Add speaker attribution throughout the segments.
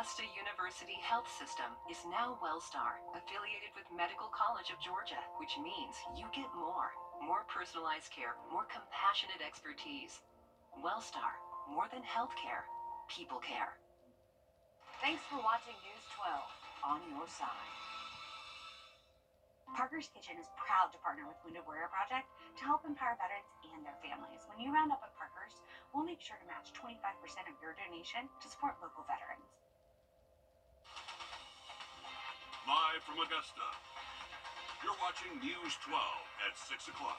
Speaker 1: Augusta University Health System is now WellStar, affiliated with Medical College of Georgia, which means you get more. More personalized care, more compassionate expertise. WellStar, more than healthcare, people care.
Speaker 2: Thanks for watching News 12 on your side. Parker's Kitchen is proud to partner with Wrdw to help empower veterans and their families. When you round up at Parker's, we'll make sure to match 25% of your donation to support local veterans.
Speaker 3: Live from Augusta, you're watching News 12 at 6 o'clock.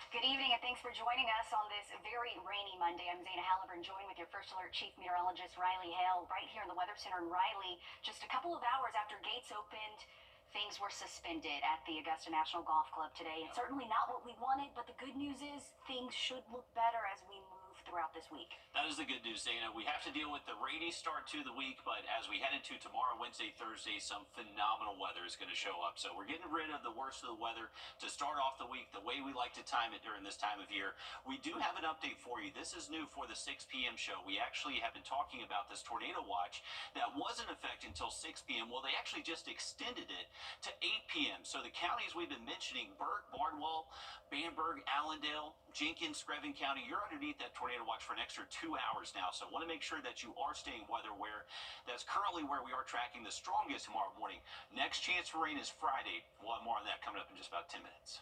Speaker 4: Good evening and thanks for joining us on this very rainy Monday. I'm Zana Halliburton, joined with your First Alert Chief Meteorologist Riley Hale right here in the Weather Center. And Riley, just a couple of hours after gates opened, things were suspended at the Augusta National Golf Club today. And certainly not what we wanted, but the good news is things should look better as we move throughout this week.
Speaker 5: That is the good news, Dana. We have to deal with the rainy start to the week, but as we head into tomorrow, Wednesday, Thursday, some phenomenal weather is going to show up. So we're getting rid of the worst of the weather to start off the week the way we like to time it during this time of year. We do have an update for you. This is new for the 6 p.m. show. We actually have been talking about this tornado watch that was in effect until 6 p.m. Well, they actually just extended it to 8 p.m. So the counties we've been mentioning, Burke, Barnwell, Bamberg, Allendale, Jenkins, Screven County, you're underneath that tornado watch for an extra 2 hours now. So I want to make sure that you are staying weather aware. That's currently where we are tracking the strongest tomorrow morning. Next chance for rain is Friday. We'll have more on that coming up in just about 10 minutes.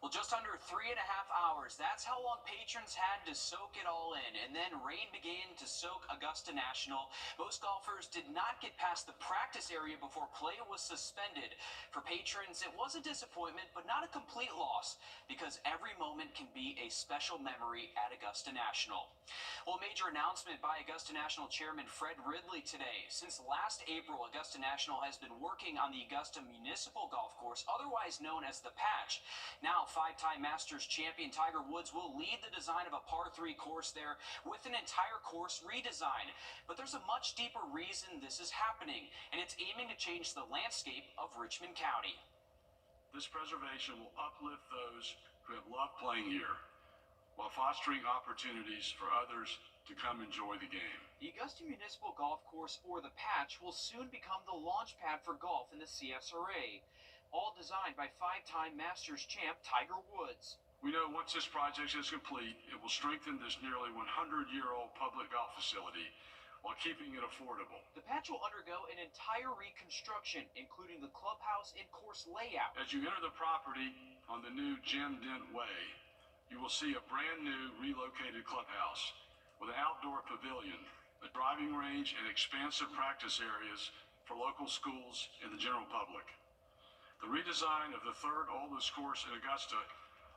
Speaker 6: Well, just under 3.5 hours. That's how long patrons had to soak it all in. And then rain began to soak Augusta National. Most golfers did not get past the practice area before play was suspended. For patrons, it was a disappointment, but not a complete loss, because every moment can be a special memory at Augusta National. Well, a major announcement by Augusta National Chairman Fred Ridley today. Since last April, Augusta National has been working on the Augusta Municipal Golf Course, otherwise known as the Patch. Now, five-time Masters champion Tiger Woods will lead the design of a par 3 course there with an entire course redesign. But there's a much deeper reason this is happening, and it's aiming to change the landscape of Richmond County.
Speaker 3: This preservation will uplift those who have loved playing here, while fostering opportunities for others to come enjoy the game.
Speaker 6: The Augusta Municipal Golf Course, or the Patch, will soon become the launch pad for golf in the CSRA. All designed by five-time Masters champ Tiger Woods.
Speaker 3: We know once this project is complete, it will strengthen this nearly 100-year-old public golf facility while keeping it affordable.
Speaker 6: The Patch will undergo an entire reconstruction, including the clubhouse and course layout.
Speaker 3: As you enter the property on the new Jim Dent Way, you will see a brand new relocated clubhouse with an outdoor pavilion, a driving range, and expansive practice areas for local schools and the general public. The redesign of the third oldest course in Augusta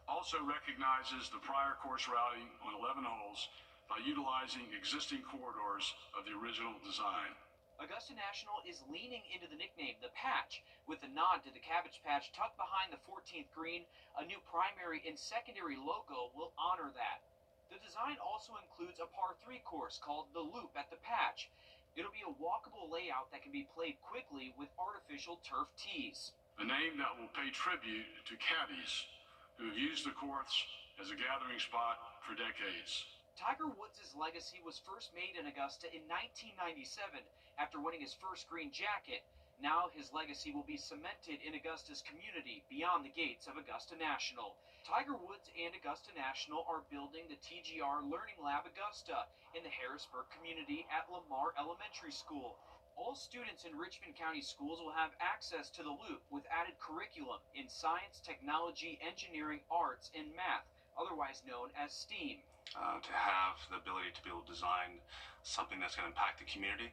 Speaker 3: also recognizes the prior course routing on 11 holes by utilizing existing corridors of the original design.
Speaker 6: Augusta National is leaning into the nickname, the Patch, with a nod to the Cabbage Patch tucked behind the 14th green. A new primary and secondary logo will honor that. The design also includes a par 3 course called the Loop at the Patch. It'll be a walkable layout that can be played quickly with artificial turf tees.
Speaker 3: A name that will pay tribute to caddies who have used the course as a gathering spot for decades.
Speaker 6: Tiger Woods' legacy was first made in Augusta in 1997 after winning his first green jacket. Now his legacy will be cemented in Augusta's community beyond the gates of Augusta National. Tiger Woods and Augusta National are building the TGR Learning Lab Augusta in the Harrisburg community at Lamar Elementary School. All students in Richmond County schools will have access to the Loop with added curriculum in science, technology, engineering, arts, and math, otherwise known as STEAM.
Speaker 7: To have the ability to be able to design something that's going to impact the community,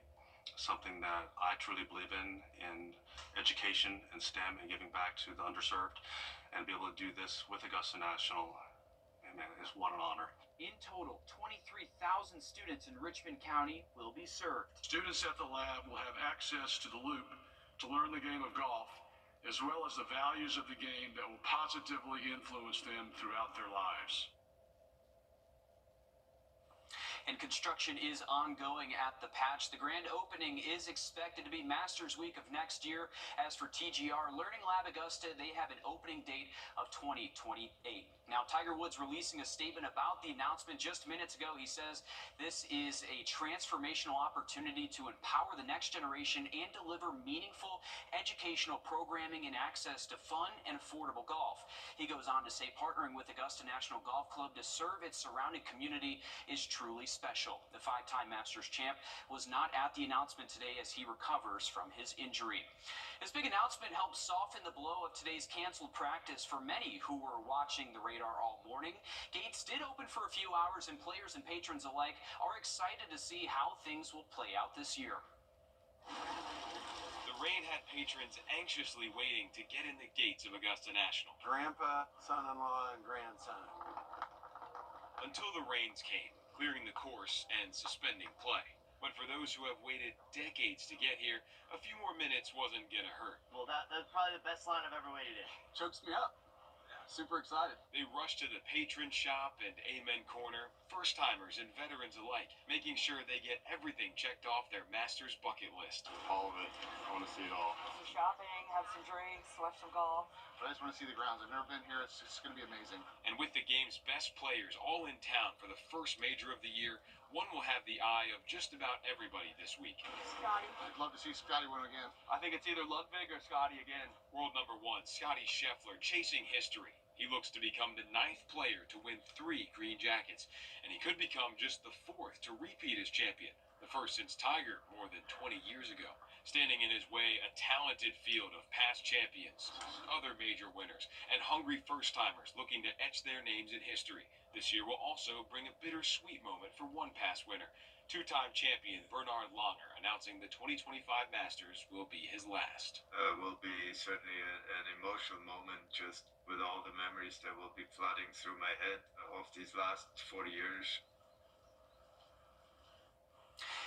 Speaker 7: something that I truly believe in education and STEM and giving back to the underserved, and be able to do this with Augusta National, and man, it's what an honor.
Speaker 6: In total, 23,000 students in Richmond County will be served.
Speaker 3: Students at the lab will have access to the Loop to learn the game of golf, as well as the values of the game that will positively influence them throughout their lives.
Speaker 6: And construction is ongoing at the patch. The grand opening is expected to be Masters Week of next year. As for TGR Learning Lab Augusta, they have an opening date of 2028. Now, Tiger Woods releasing a statement about the announcement just minutes ago. He says this is a transformational opportunity to empower the next generation and deliver meaningful educational programming and access to fun and affordable golf. He goes on to say partnering with Augusta National Golf Club to serve its surrounding community is truly special. The five-time Masters champ was not at the announcement today as he recovers from his injury. This big announcement helps soften the blow of today's canceled practice for many who were watching the radar all morning. Gates did open for a few hours, and players and patrons alike are excited to see how things will play out this year.
Speaker 8: The rain had patrons anxiously waiting to get in the gates of Augusta National.
Speaker 9: Grandpa, son-in-law, and grandson.
Speaker 8: Until the rains came, clearing the course and suspending play. But for those who have waited decades to get here, a few more minutes wasn't gonna hurt.
Speaker 10: Well, that's probably the best line I've ever waited in.
Speaker 9: Chokes me up. Super excited.
Speaker 8: They rushed to the patron shop and Amen Corner, first-timers and veterans alike, making sure they get everything checked off their Masters bucket list.
Speaker 9: All of it. I want to see it all.
Speaker 11: Some shopping, have some drinks, watch some golf.
Speaker 9: But I just want to see the grounds. I've never been here. It's just going to be amazing.
Speaker 8: And with the game's best players all in town for the first major of the year, one will have the eye of just about everybody this week.
Speaker 11: Scotty.
Speaker 9: I'd love to see Scotty win again.
Speaker 10: I think it's either Ludwig or Scotty again.
Speaker 8: World number 1, Scotty Scheffler, chasing history. He looks to become the 9th player to win 3 green jackets, and he could become just the 4th to repeat as champion, the first since Tiger more than 20 years ago. Standing in his way, a talented field of past champions, other major winners, and hungry first-timers looking to etch their names in history. This year will also bring a bittersweet moment for one past winner. 2-time champion Bernard Langer announcing the 2025 Masters will be his last.
Speaker 12: Will be certainly an emotional moment, just with all the memories that will be flooding through my head of these last 40 years.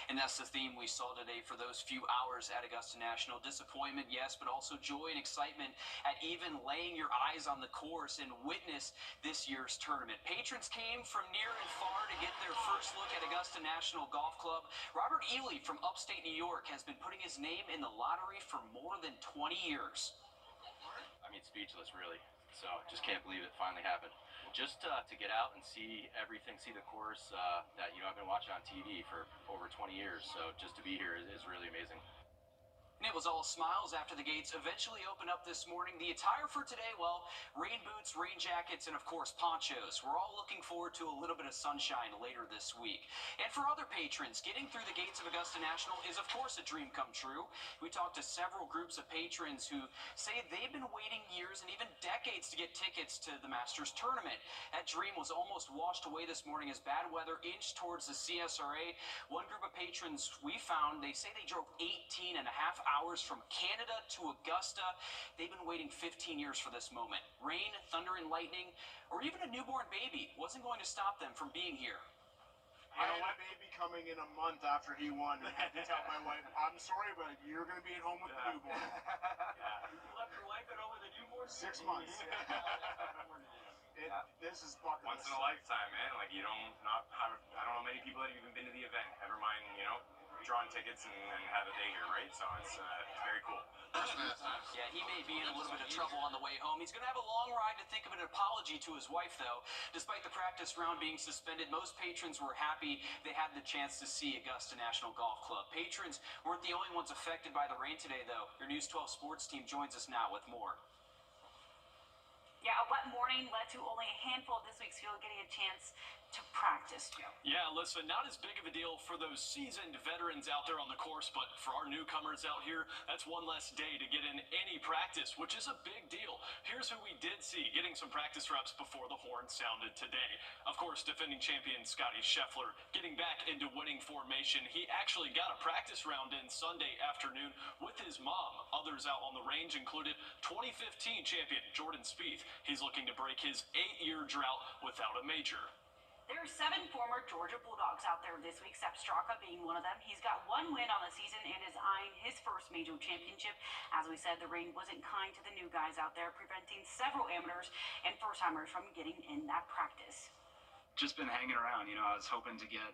Speaker 6: And that's the theme we saw today for those few hours at Augusta National. Disappointment, yes, but also joy and excitement at even laying your eyes on the course and witness this year's tournament. Patrons came from near and far to get their first look at Augusta National Golf Club. Robert Ely from upstate New York has been putting his name in the lottery for more than 20 years.
Speaker 10: I mean, speechless, really. So, just can't believe it finally happened. Just to get out and see everything, see the course that, I've been watching on TV for over 20 years. So, just to be here is really amazing.
Speaker 6: And it was all smiles after the gates eventually opened up this morning. The attire for today, well, rain boots, rain jackets, and of course ponchos. We're all looking forward to a little bit of sunshine later this week. And for other patrons, getting through the gates of Augusta National is of course a dream come true. We talked to several groups of patrons who say they've been waiting years and even decades to get tickets to the Masters tournament. That dream was almost washed away this morning as bad weather inched towards the CSRA. One group of patrons we found, they say they drove 18 and a half hours from Canada to Augusta. They've been waiting 15 years for this moment. Rain, thunder, and lightning, or even a newborn baby wasn't going to stop them from being here.
Speaker 9: I had a baby coming in a month after he won, and I had to tell my wife, I'm sorry, but you're going to be at home with the newborn.
Speaker 10: You left your wife at home with a newborn?
Speaker 9: 6 months. This is bucket
Speaker 13: once in a lifetime, man. Like, I don't know many people that have even been to the event, never mind, drawing tickets and have a day here, right? So it's very cool.
Speaker 6: Yeah, he may be in a little bit of trouble on the way home. He's going to have a long ride to think of an apology to his wife, though. Despite the practice round being suspended, most patrons were happy they had the chance to see Augusta National Golf Club. Patrons weren't the only ones affected by the rain today, though. Your News 12 sports team joins us now with more.
Speaker 2: Yeah, a wet morning led to only a handful of this week's field getting a chance to practice, Joe.
Speaker 14: Yeah, listen, not as big of a deal for those seasoned veterans out there on the course, but for our newcomers out here, that's one less day to get in any practice, which is a big deal. Here's who we did see getting some practice reps before the horn sounded today. Of course, defending champion Scotty Scheffler getting back into winning formation. He actually got a practice round in Sunday afternoon with his mom. Others out on the range included 2015 champion Jordan Spieth. He's looking to break his 8-year drought without a major.
Speaker 2: There are 7 former Georgia Bulldogs out there this week, Sepp Straka being one of them. He's got 1 win on the season and is eyeing his first major championship. As we said, the rain wasn't kind to the new guys out there, preventing several amateurs and first-timers from getting in that practice.
Speaker 15: just been hanging around. I was hoping to get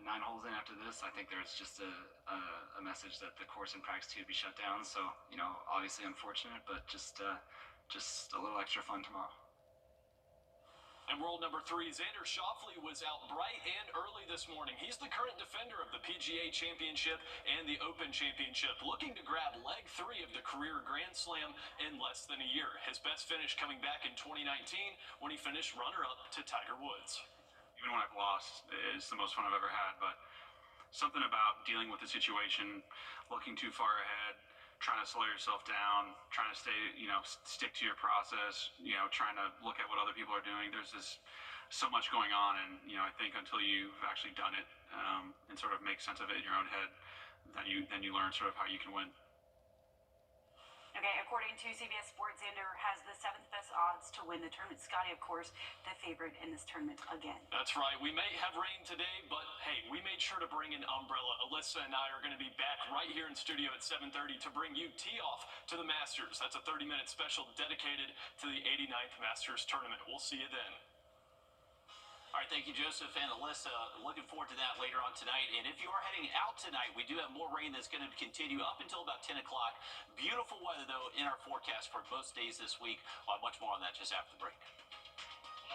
Speaker 15: 9 holes in after this. I think there's just a message that the course and practice tee would be shut down. So, obviously unfortunate, but just a little extra fun tomorrow.
Speaker 14: And world number 3, Xander Schauffele, was out bright and early this morning. He's the current defender of the PGA Championship and the Open Championship, looking to grab leg 3 of the career Grand Slam in less than a year. His best finish coming back in 2019 when he finished runner-up to Tiger Woods.
Speaker 3: Even when I've lost, it's the most fun I've ever had, but something about dealing with the situation, looking too far ahead, trying to slow yourself down, trying to stay, stick to your process, trying to look at what other people are doing. There's so much going on, and, I think until you've actually done it and sort of make sense of it in your own head, then you learn sort of how you can win.
Speaker 2: Okay, according to CBS Sports, Xander has the 7th best odds to win the tournament. Scotty, of course, the favorite in this tournament again.
Speaker 14: That's right. We may have rain today, but hey, we made sure to bring an umbrella. Alyssa and I are going to be back right here in studio at 7:30 to bring you tee off to the Masters. That's a 30-minute special dedicated to the 89th Masters tournament. We'll see you then.
Speaker 5: All right, thank you, Joseph and Alyssa. Looking forward to that later on tonight. And if you are heading out tonight, we do have more rain that's going to continue up until about 10 o'clock. Beautiful weather, though, in our forecast for most days this week. We'll have much more on that just after the break.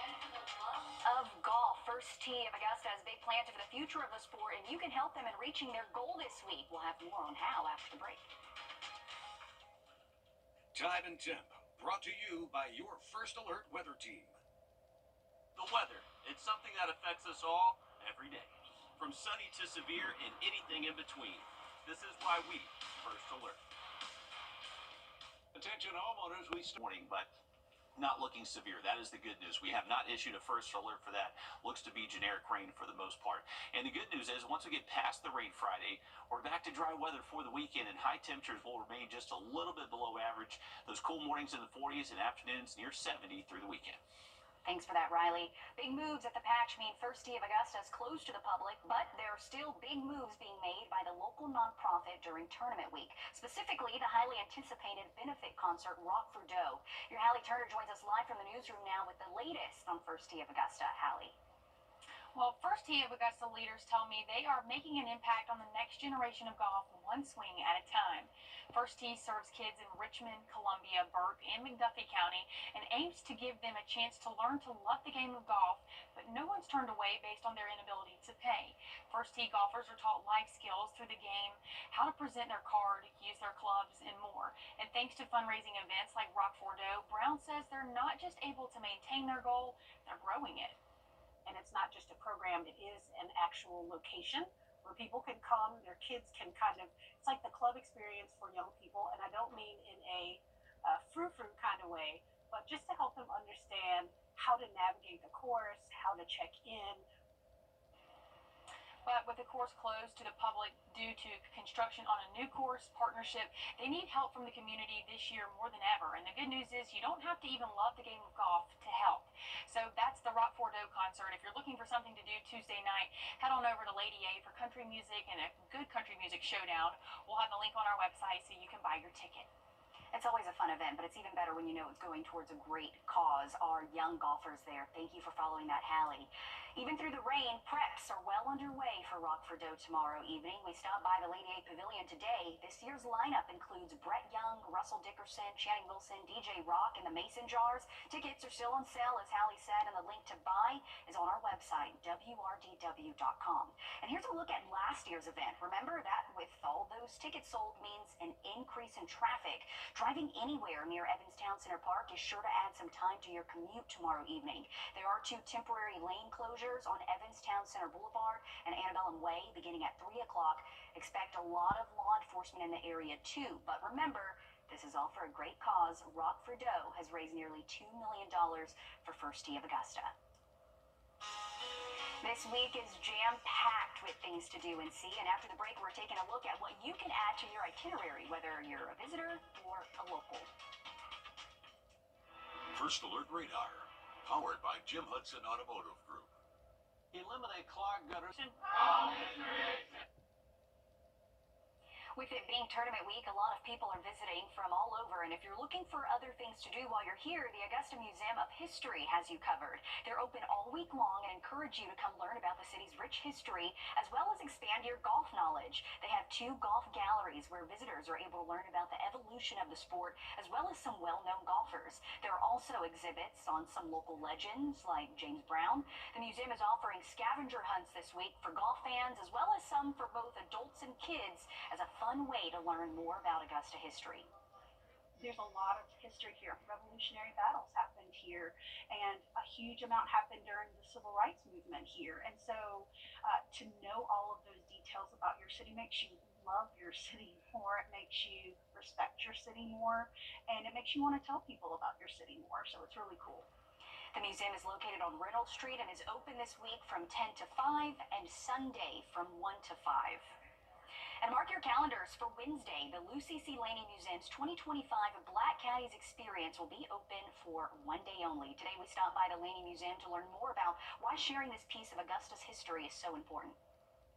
Speaker 4: And for the love of golf, First Tee of Augusta has big plans for the future of the sport, and you can help them in reaching their goal this week. We'll have more on how after the break.
Speaker 16: Time and Temp, brought to you by your First Alert weather team.
Speaker 5: The weather, it's something that affects us all every day, from sunny to severe and anything in between. This is why we First Alert.
Speaker 16: Attention homeowners, we
Speaker 5: Warning, but not looking severe. That is the good news. We have not issued a first alert for that. Looks to be generic rain for the most part. And the good news is once we get past the rain Friday, we're back to dry weather for the weekend, and high temperatures will remain just a little bit below average. Those cool mornings in the 40s and afternoons near 70 through the weekend.
Speaker 4: Thanks for that, Riley. Big moves at the patch mean First Tee of Augusta is closed to the public, but there are still big moves being made by the local nonprofit during tournament week. Specifically, the highly anticipated benefit concert, Wrdw. Your Hallie Turner joins us live from the newsroom now with the latest on First Tee of Augusta. Hallie.
Speaker 17: Well, First Tee of Augusta leaders tell me they are making an impact on the next generation of golf one swing at a time. First Tee serves kids in Richmond, Columbia, Burke, and McDuffie County and aims to give them a chance to learn to love the game of golf, but no one's turned away based on their inability to pay. First Tee golfers are taught life skills through the game, how to present their card, use their clubs, and more. And thanks to fundraising events like Wrdw, Brown says they're not just able to maintain their goal, they're growing it.
Speaker 18: And it's not just a program, it is an actual location where people can come, their kids can it's like the club experience for young people, and I don't mean in a frou-frou kind of way, but just to help them understand how to navigate the course, how to check in.
Speaker 17: But with the course closed to the public due to construction on a new course partnership, they need help from the community this year more than ever. And the good news is you don't have to even love the game of golf to help. So that's the Wrdw concert. If you're looking for something to do Tuesday night, head on over to Lady A for country music and a good country music showdown. We'll have the link on our website so you can buy your ticket.
Speaker 4: It's always a fun event, but it's even better when you know it's going towards a great cause. Our young golfers there, thank you for following that, Hallie. Even through the rain, preps are well underway for Wrdw tomorrow evening. We stopped by the Lady A Pavilion today. This year's lineup includes Brett Young, Russell Dickerson, Channing Wilson, DJ Rock, and the Mason Jars. Tickets are still on sale, as Hallie said, and the link to buy is on our website, wrdw.com. And here's a look at last year's event. Remember that with all those tickets sold means an increase in traffic. Driving anywhere near Evanstown Center Park is sure to add some time to your commute tomorrow evening. There are 2 temporary lane closures on Evanstown Center Boulevard and Antebellum Way beginning at 3 o'clock. Expect a lot of law enforcement in the area too, but remember, this is all for a great cause. Wrdw has raised nearly $2 million for First Tee of Augusta. This week is jam-packed with things to do and see, and after the break, we're taking a look at what you can add to your itinerary, whether you're a visitor or a local.
Speaker 16: First Alert Radar, powered by Jim Hudson Automotive Group.
Speaker 5: Eliminate clogged gutters.
Speaker 4: With it being tournament week, a lot of people are visiting from all over, and if you're looking for other things to do while you're here, the Augusta Museum of History has you covered. They're open all week long and encourage you to come learn about the city's rich history, as well as expand your golf knowledge. They have 2 golf galleries where visitors are able to learn about the evolution of the sport, as well as some well-known golfers. There are also exhibits on some local legends like James Brown. The museum is offering scavenger hunts this week for golf fans, as well as some for both adults and kids, as a fun way to learn more about Augusta history.
Speaker 18: There's a lot of history here. Revolutionary battles happened here, and a huge amount happened during the civil rights movement here. And so to know all of those details about your city makes you love your city more. It makes you respect your city more, and it makes you want to tell people about your city more. So it's really cool.
Speaker 4: The museum is located on Reynolds Street and is open this week from 10 to 5 and Sunday from 1 to 5. And mark your calendars for Wednesday. The Lucy C. Laney Museum's 2025 Black Caddies Experience will be open for one day only. Today we stopped by the Laney Museum to learn more about why sharing this piece of Augusta's history is so important.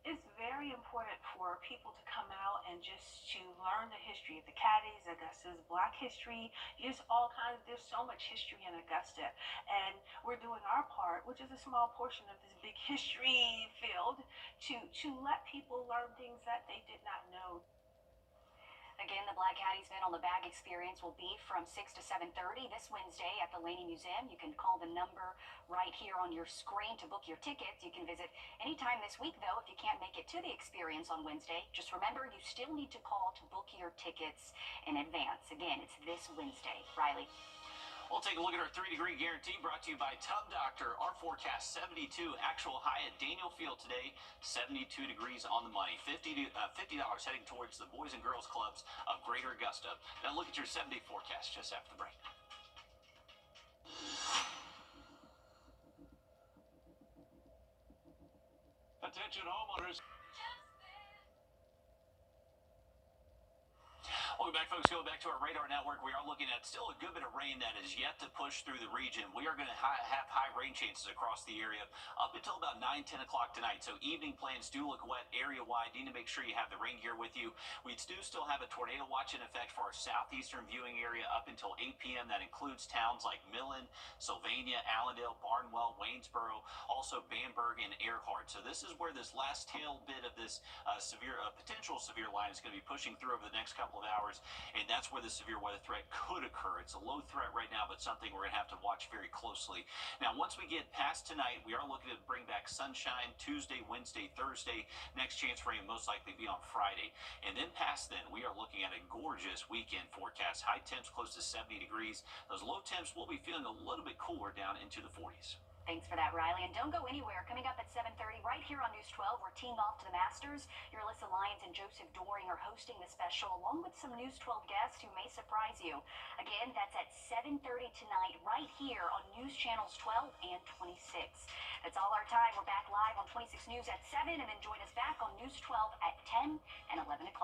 Speaker 11: It's very important for people to come out and just to learn the history of the Caddies, Augusta's Black history. There's so much history in Augusta, and we're doing our part, which is a small portion of this big history field, to let people learn things that they did not know.
Speaker 4: Again, the Black Caddies Men on the Bag experience will be from 6 to 7:30 this Wednesday at the Laney Museum. You can call the number right here on your screen to book your tickets. You can visit anytime this week, though, if you can't make it to the experience on Wednesday. Just remember, you still need to call to book your tickets in advance. Again, it's this Wednesday. Riley.
Speaker 5: We'll take a look at our 3-degree guarantee brought to you by Tub Doctor. Our forecast 72, actual high at Daniel Field today, 72 degrees on the money. $50 heading towards the Boys and Girls Clubs of Greater Augusta. Now look at your 7-day forecast just after the break.
Speaker 14: Attention homeowners.
Speaker 5: Welcome back, folks. Going back to our radar network, we are looking at still a good bit of rain that is yet to push through the region. We are going to have high rain chances across the area up until about 9, 10 o'clock tonight. So evening plans do look wet area-wide. Need to make sure you have the rain gear with you. We do still have a tornado watch in effect for our southeastern viewing area up until 8 p.m. That includes towns like Millen, Sylvania, Allendale, Barnwell, Waynesboro, also Bamberg and Earhart. So this is where this last tail bit of this potential severe line is going to be pushing through over the next couple of hours. And that's where the severe weather threat could occur. It's a low threat right now, but something we're going to have to watch very closely. Now, once we get past tonight, we are looking to bring back sunshine Tuesday, Wednesday, Thursday. Next chance for rain most likely be on Friday. And then past then, we are looking at a gorgeous weekend forecast. High temps close to 70 degrees. Those low temps will be feeling a little bit cooler down into the 40s.
Speaker 4: Thanks for that, Riley. And don't go anywhere. Coming up at 7:30 right here on News 12, we're teeing off to the Masters. Your Alyssa Lyons and Joseph Doring are hosting the special, along with some News 12 guests who may surprise you. Again, that's at 7:30 tonight right here on News Channels 12 and 26. That's all our time. We're back live on 26 News at 7, and then join us back on News 12 at 10 and 11 o'clock.